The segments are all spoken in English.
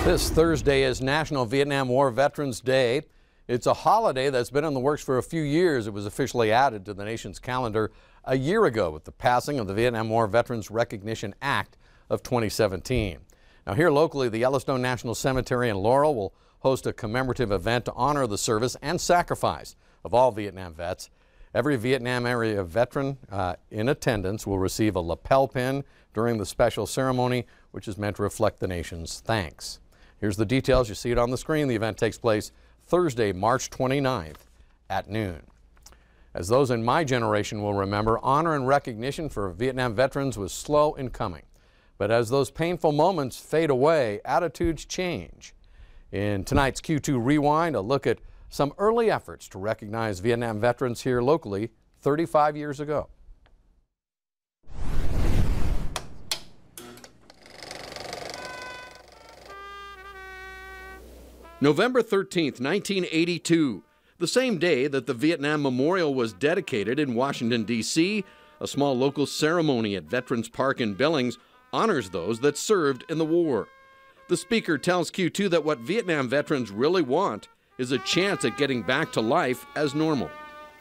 This Thursday is National Vietnam War Veterans Day. It's a holiday that's been in the works for a few years. It was officially added to the nation's calendar a year ago with the passing of the Vietnam War Veterans Recognition Act of 2017. Now here locally, the Yellowstone National Cemetery in Laurel will host a commemorative event to honor the service and sacrifice of all Vietnam vets. Every Vietnam area veteran in attendance will receive a lapel pin during the special ceremony, which is meant to reflect the nation's thanks. Here's the details. You see it on the screen. The event takes place Thursday, March 29th at noon. As those in my generation will remember, honor and recognition for Vietnam veterans was slow in coming. But as those painful moments fade away, attitudes change. In tonight's Q2 Rewind, a look at some early efforts to recognize Vietnam veterans here locally 35 years ago. November 13th, 1982, the same day that the Vietnam Memorial was dedicated in Washington, D.C., a small local ceremony at Veterans Park in Billings honors those that served in the war. The speaker tells Q2 that what Vietnam veterans really want is a chance at getting back to life as normal.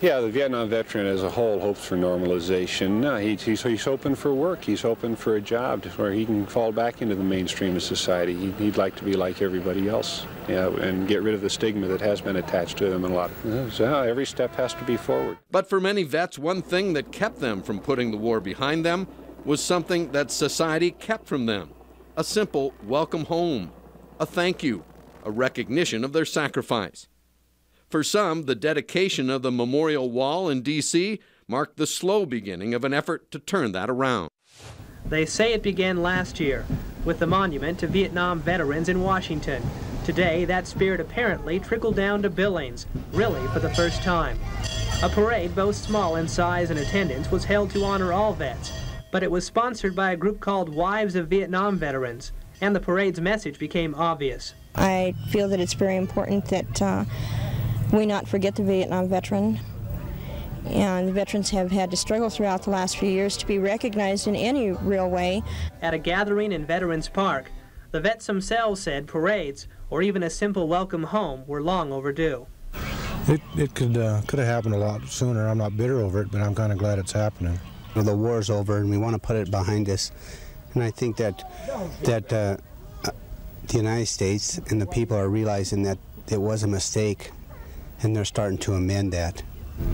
Yeah, the Vietnam veteran as a whole hopes for normalization. He's hoping for work. He's hoping for a job where he can fall back into the mainstream of society. He'd like to be like everybody else, and get rid of the stigma that has been attached to them a lot. So every step has to be forward. But for many vets, one thing that kept them from putting the war behind them was something that society kept from them. A simple welcome home, a thank you, a recognition of their sacrifice. For some, the dedication of the Memorial Wall in D.C. marked the slow beginning of an effort to turn that around. They say it began last year with the monument to Vietnam veterans in Washington. Today, that spirit apparently trickled down to Billings, really for the first time. A parade, both small in size and attendance, was held to honor all vets, but it was sponsored by a group called Wives of Vietnam Veterans, and the parade's message became obvious. I feel that it's very important that we not forget the Vietnam veteran, and the veterans have had to struggle throughout the last few years to be recognized in any real way. At a gathering in Veterans Park, the vets themselves said parades, or even a simple welcome home, were long overdue. It could have happened a lot sooner. I'm not bitter over it, but I'm kind of glad it's happening. The war's over, and we want to put it behind us. And I think that the United States and the people are realizing that it was a mistake, and they're starting to amend that.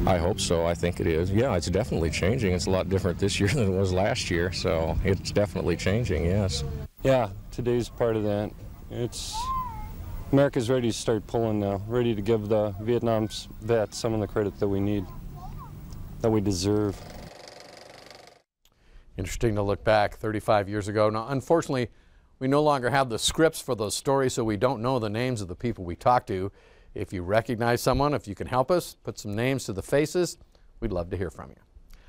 I hope so. I think it is. Yeah, it's definitely changing. It's a lot different this year than it was last year, so it's definitely changing, yes. Yeah, today's part of that. America's ready to start pulling now, ready to give the Vietnam vets some of the credit that we need, that we deserve. Interesting to look back 35 years ago. Now, unfortunately, we no longer have the scripts for those stories, so we don't know the names of the people we talked to. If you recognize someone, if you can help us, put some names to the faces, we'd love to hear from you.